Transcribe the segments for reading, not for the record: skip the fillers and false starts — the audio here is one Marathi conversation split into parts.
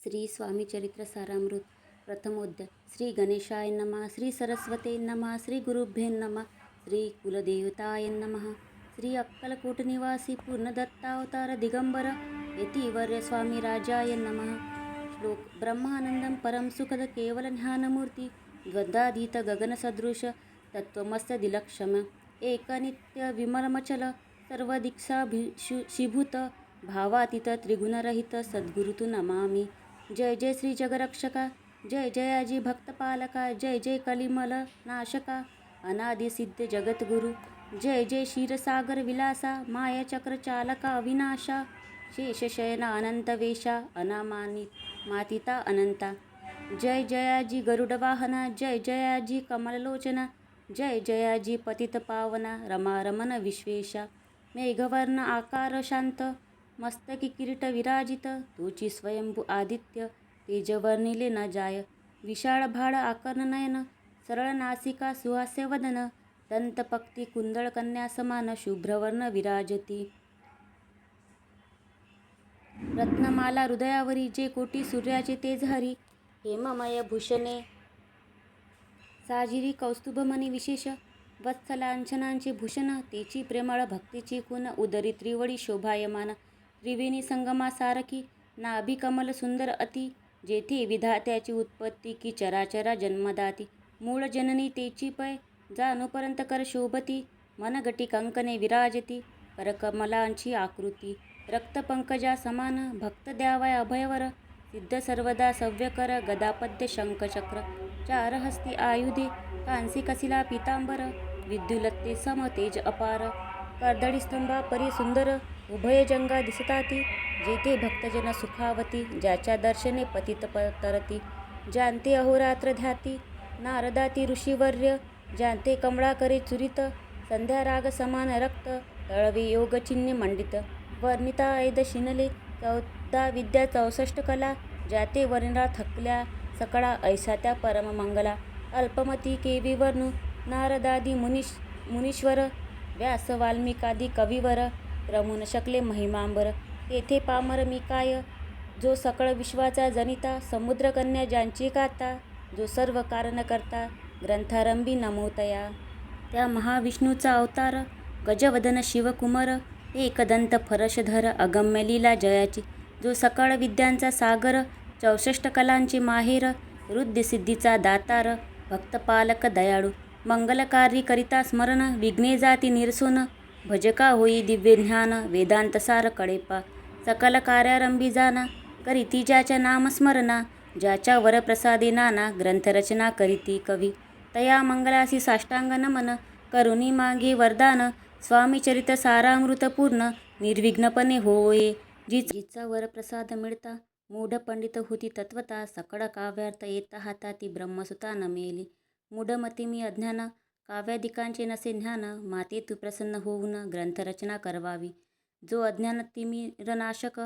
श्री स्वामी चरित्र सारामृत प्रथमोध्याय. श्री गणेशाय नमः. श्री सरस्वते नमः. श्री गुरुभ्ये नमः. श्री कुलदेवताय नमः. श्री अक्कलकोट निवासी पूर्णदत्तावतार दिगंबर यतिवर्य स्वामी राजाय नमः. श्लोक. ब्रह्मानंदम परम सुखद केवल ज्ञानमूर्ती द्वंद्वातीत गगनसदृश तत्वमस्त दिलक्षम एकनित्य विमलमचल सर्वदीक्षाभिषीभूत भावातीत त्रिगुणरहित सद्गुरु तु नमामि. जय जय श्री जगरक्षका. जय जयाजी भक्तपालका. जय जय कलिमल नाशका. अनादि सिद्ध जगद्गुरु. जय जय क्षीरसागर विलासा. मायाचक्र चालका अविनाशा. शेषशयना अनंतवेशा. अनामातीता अनंता. जय जयाजी गरुडवाहना. जय जयाजी कमललोचना. जय जयाजी पतित पावना. रमारमण विश्वेशा. मेघवर्ण आकार शांत. मस्तकी किरीट विराजित. तोची स्वयंभू आदित्य तेजवर्णिले न जाय. विशाळ भाड आकर्ण नयन. सरळ नासिका सुहास्य वदन. दंतपक्ती कुंदळ कन्या समान शुभ्रवर्ण विराजती. रत्नमाला हृदयावरी. जे कोटी सूर्याचे तेज हरी. हेममय भूषणे साजिरी कौस्तुभमणी विशेष. वत्सलांछनांचे भूषण. तेची प्रेमळ भक्तीची खून. उदरी त्रिवळी शोभायमान. त्रिवेणी संगमा सारखी. नाभी कमल सुंदर अति. जेथे विधात्याची उत्पत्ती की चराचरा जन्मदाती. मूळ जननी तेची पै. जाणूपर्यंत कर शोभती. मनगटी कंकणे विराजती. करकमलांची आकृती. रक्तपंकजा समान. भक्त द्यावया अभयवर. सिद्ध सर्वदा सव्यकर. गदापद्य शंखचक्र. चार हस्ती आयुधे. कांसी कसिला पीतांबर. विद्युलत्ते सम तेज अपार. कर्दळी स्तंभा परी सुंदर. उभय जंगा दिसताती. जेथे भक्तजन सुखावती. ज्याच्या दर्शने पतित तरती. जानते अहोरात्र ध्याती. नारदाती ऋषीवर्य. जानते कमळाकरे चुरित. संध्या राग समान रक्त. तळवे योग चिन्हे मंडित. वर्णिता ऐद शिनले. 14 विद्या 64 कला. ज्याते वर्णिला थकल्या सकळा. ऐसा त्या परममंगला. अल्पमती केवी वर्णू. नारदादी मुनीश्वर. व्यास वाल्मिकादी कविवर. रमून शकले महिमांबर. तेथे पामर मी काय. जो सकळ विश्वाचा जनिता. समुद्रकन्या ज्यांची गाता. जो सर्व कारण करता. ग्रंथारंभी नमोतया. त्या महाविष्णूचा अवतार. गजवदन शिवकुमार. एकदंत फरशधर. अगम्य लीला जयाची. जो सकळ विद्यांचा सागर. 64 कलांचे माहेर. रुद्रसिद्धीचा दातार. भक्तपालक दयाळू. मंगलकार्य करिता स्मरण. विघ्ने जाती निरसोन. भजका होई दिव्य ज्ञान. वेदांतसार कळेपा. सकल कार्यारंभी जाना. करीती ज्याच्या नामस्मरणा. ज्याच्या वरप्रसादे नाना. ग्रंथरचना करीती कवी. तया मंगलासी साष्टांग नमन. करुणी मागे वरदान. स्वामी चरित्र सारामृत पूर्ण. निर्विघ्नपणे होये जिचा वरप्रसाद मिळता. मूढ पंडित होती तत्वता. सकळ काव्यार्थ येता हाताती. ब्रह्मसुता न मेली. मूढमती मी अज्ञान. काव्यादिकांचे नसे ज्ञान. माते तू प्रसन्न होऊन. ग्रंथरचना करवावी. जो अज्ञान तिमिरनाशक.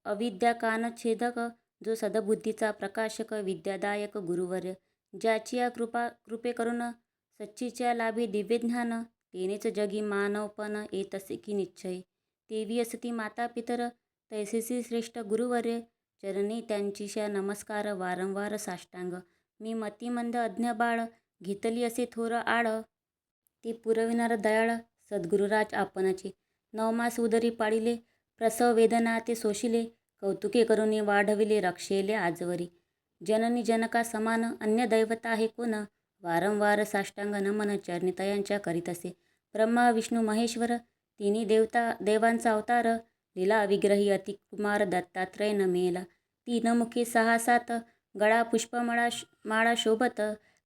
अविद्या कानछेदक. जो सद्बुद्धीचा प्रकाशक. विद्यादायक गुरुवर्य. ज्याची या कृपे करून सच्चीच्या लाभे दिव्य ज्ञान. तेनेच जगी मानवपण येतसे की निश्चय. तेवी असती माता पितर. तैसेसी श्रेष्ठ गुरुवर्य. चरणी त्यांचीशा नमस्कार. वारंवार साष्टांग. मी मतिमंद अज्ञ बाळ. घेतली असे थोर आळ. ते पुरविणारा दयाळ. सद्गुरुराज आपणाचे. 9 मास उदरी पाळिले. प्रसव वेदना ते सोशिले. कौतुके करुणी वाढविले. रक्षेले आजवरी. जननी जनका समान. अन्य दैवता आहे कोण. वारंवार साष्टांग नमन. चरणी तयांच्या करीतसे. ब्रह्मा विष्णू महेश्वर. तिन्ही देवांचा अवतार. लीला विग्रही अतिकुमार. दत्तात्रय न मेला. 3 मुखे 6 7. गळा पुष्पमाळा शोभत.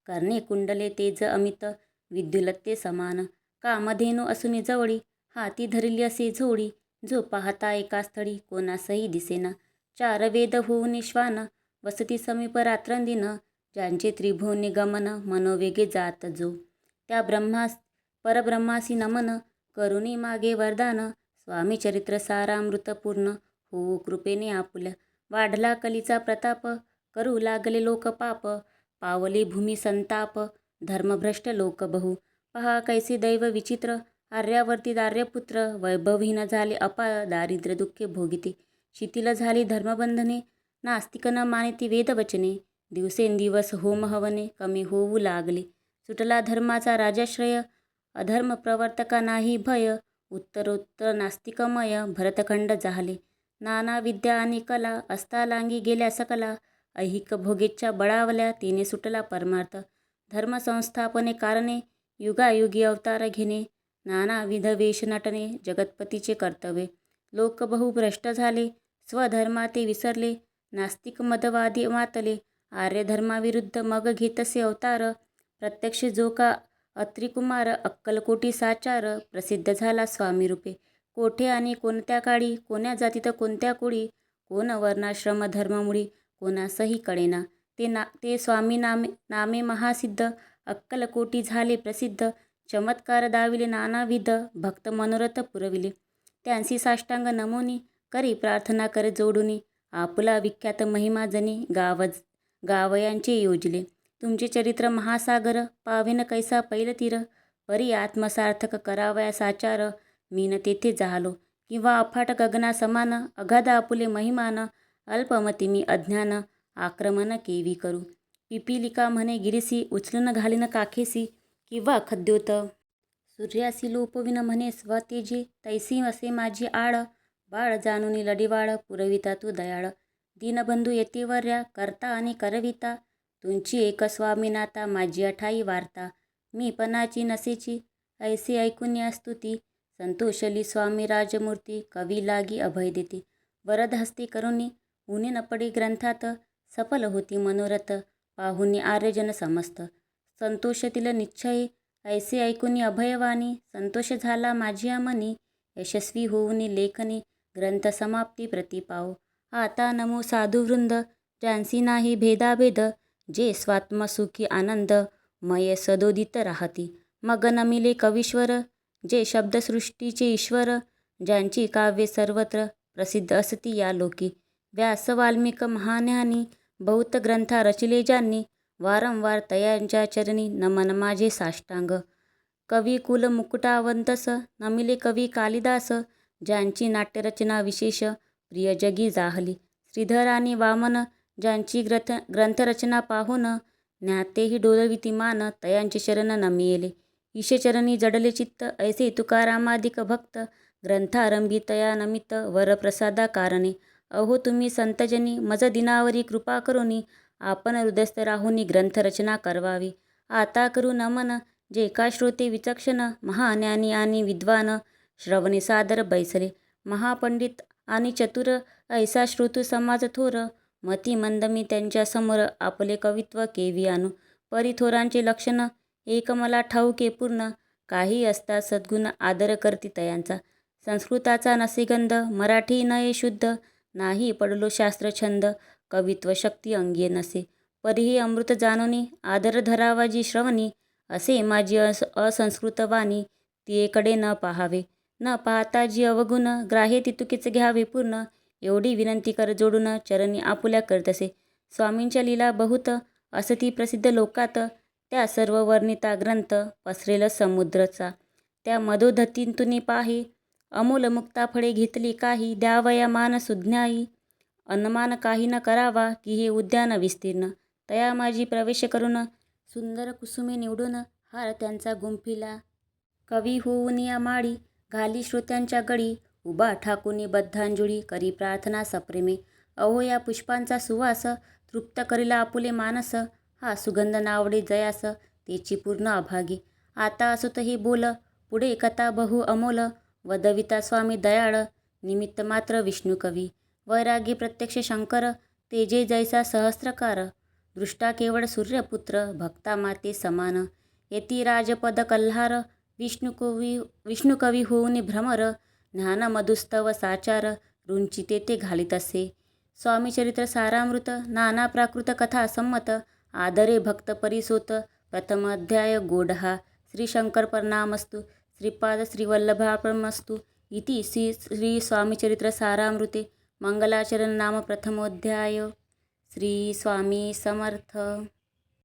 कर्णे कुंडले तेज अमित. विद्युलत्ते समान. कामधेनू असुनी जवळी. हाती धरिली असे झोळी. जो पाहता एका स्थळी. कोणासही दिसेना. 4 वेद होऊन श्वान. वसती समीप रात्रंदिन. ज्यांचे त्रिभुवनी गमन. मनोवेगे जात जो. त्या परब्रह्मासी नमन. करुणी मागे वरदान. स्वामी चरित्र सारामृत पूर्ण. हो कृपेने आपुल्या. वाढला कलीचा प्रताप. करू लागले लोक पाप. पावली भूमी संताप. धर्मभ्रष्ट लोक बहु. पहा कैसे दैव विचित्र. आर्यावर्ती दार्यपुत्र. वैभवहीन झाले अपार. दारिद्र्य दुःखे भोगिते. शिथिल झाली धर्मबंधने. नास्तिक न मानिती वेदवचने. दिवसेंदिवस होमहवने कमी होऊ लागले. सुटला धर्माचा राजाश्रय. अधर्म प्रवर्तका नाही भय. उत्तरोत्तर नास्तिकमय भरतखंड झाले. नाना विद्या आणि कला अस्तालांगी गेल्या सकला. ऐहिक भोगेच्छा बळावल्या तिने सुटला परमार्थ. धर्मसंस्थापने कारणे युगायुगी अवतार घेणे. नानाविध वेश नटणे जगतपतीचे कर्तव्य. लोक बहु भ्रष्ट झाले. स्वधर्मा ते विसरले. नास्तिक मदवादी मातले. आर्य धर्माविरुद्ध मग घेतसे अवतार. प्रत्यक्ष जो का अत्रिकुमार अक्कलकोटी साचार. प्रसिद्ध झाला स्वामी रूपे. कोठे आणि कोणत्या काळी. कोण्या जातीत कोणत्या कुळी. कोण वर्णाश्रम धर्ममुळी. कोणासही कळेना. ते स्वामी नामे महासिद्ध. अक्कलकोटी झाले प्रसिद्ध. चमत्कार दाविले नानाविध. भक्त मनोरथ पुरविले. त्यांसी साष्टांग नमोनी. करी प्रार्थना कर जोडुनी. आपुला विख्यात महिमा जनी. गावयांचे योजिले. तुमचे चरित्र महासागर. पावेन कैसा पैल तीर. परी आत्मसार्थक करावया साचार. मीन तेथे झालो किंवा अफाट गगना समान. अगाध आपुले महिमान. अल्पमती मी अज्ञान. आक्रमण केवी करू. पिपीलिका म्हणे गिरीसी. उचलून घालीन काखेसी. किंवा खद्योत सूर्यासी लोपविन म्हणे स्वतेजे. तैसी असे माझी आळ. बाळ जाणूनी लढीवाळ. पुरविता तू दयाळ. दीनबंधू यतिवर्या. करता आणि करविता. तुमची एक स्वामीनाथा. माझी अठाई वार्ता. मी पणाची नसेची. ऐसे ऐकून स्तुती. संतोषली स्वामी राजमूर्ती. कवी लागी अभय देते. वरद हस्ते करुणी. ऊने न पडे ग्रंथात. सफल होती मनोरथ. पाहुनी आर्यजन समस्त. संतोषतील निश्चये. ऐसे ऐकून अभयवाणी. संतोष झाला माझ्या मनी. यशस्वी होऊनी लेखनी. ग्रंथ समाप्ती प्रति पाओ. आता नमो साधुवृंद. ज्यांसी नाही भेदाभेद. जे स्वात्मसुखी आनंद. मय सदोदित राहती. मग नमिले कवीश्वर. जे शब्दसृष्टीचे ईश्वर. ज्यांची काव्ये सर्वत्र. प्रसिद्ध असती या लोकी. व्यास वाल्मिक महाज्ञानी. बहुत ग्रंथा रचिले ज्यांनी. वारंवार तयांच्या चरणी. नमन माझे साष्टांग. कवी कुल मुकुटावंतस. नमिले कवी कालिदास. ज्यांची नाट्यरचना विशेष. प्रिय जगी जाहली. श्रीधर आणि वामन. ज्यांची ग्रंथरचना पाहून. ज्ञातेही डोलविती मान. तयांचे शरण नमियेले. ईशचरणी जडले चित्त. ऐसे तुकारामादिक भक्त. ग्रंथारंभी तया नमित्त. वरप्रसादा कारणे. अहो तुम्ही संतजनी. मज दिनावरी कृपा करुनी. आपण हृदयस्थ राहुनी ग्रंथरचना करवावी. आता करू नमन. जे का श्रोते विचक्षण. महाज्ञानी आणि विद्वान. श्रवणे सादर बैसले. महापंडित आणि चतुर. ऐसा श्रोतू समाज थोर. मती मंद मी त्यांच्या समोर. आपले कवित्व केवी आणू. परी थोरांचे लक्षण. एक मला ठाऊके पूर्ण. काही असता सद्गुण. आदर करती तयांचा. संस्कृताचा नसे गंध. मराठी नये शुद्ध. नाही पडलो शास्त्र छंद. कवित्व शक्ती अंगी नसे. परीही अमृत जाणोनी. आदर धरावा जी श्रवणी. असे माझी असंस्कृत वाणी. तियेकडे न पाहावे. न पाहता जी अवगुण. ग्राह्य तितुकीच घ्यावे पूर्ण. एवढी विनंती कर जोडून. चरणी आपुल्या करतसे. स्वामींच्या लीला बहुत. असती प्रसिद्ध लोकात. त्या सर्व वर्णिता ग्रंथ. पसरेल समुद्रचा. त्या मधोधतीतुनी पाही. अमोल मुक्ता फळे घेतली काही. द्यावया मान सुज्ञाई. अनमान काही न करावा. की हे उद्यान विस्तीर्ण. तया माझी प्रवेश करून. सुंदर कुसुमे निवडून. हार त्यांचा गुंफिला. कवी होऊन या माळी. घाली श्रोत्यांच्या गळी. उभा ठाकुनी बद्धांजुळी. करी प्रार्थना सप्रेमे. अहो या पुष्पांचा सुवास. तृप्त करील आपुले मानस. हा सुगंध नावडे जयास. तेची पूर्ण अभागी. आता असुत हे बोल. पुढे कथा बहु अमोल. वदविता स्वामी दयाळ. निमित्त मात्र विष्णू कवी. वैरागी प्रत्यक्ष शंकर. तेजे जैसा सहस्त्रकार. दृष्टा केवळ सूर्यपुत्र. भक्ता माते समान. येती राजपद कल्हार. विष्णू कवी होऊन भ्रमर. ज्ञान मधुस्तव साचार. रुंची तेथे घालीत असे. स्वामी चरित्र सारामृत. नाना प्राकृत कथा संमत. आदरे भक्त परिसोत. प्रथम अध्याय गोडहा. श्री शंकर परनामस्तु. श्रीपाद श्रीवल्लभार्पणमस्तु. इति श्री स्वामीचरित्र सारामृते मंगलाचरण नाम प्रथमोध्याय. श्री स्वामी समर्थ.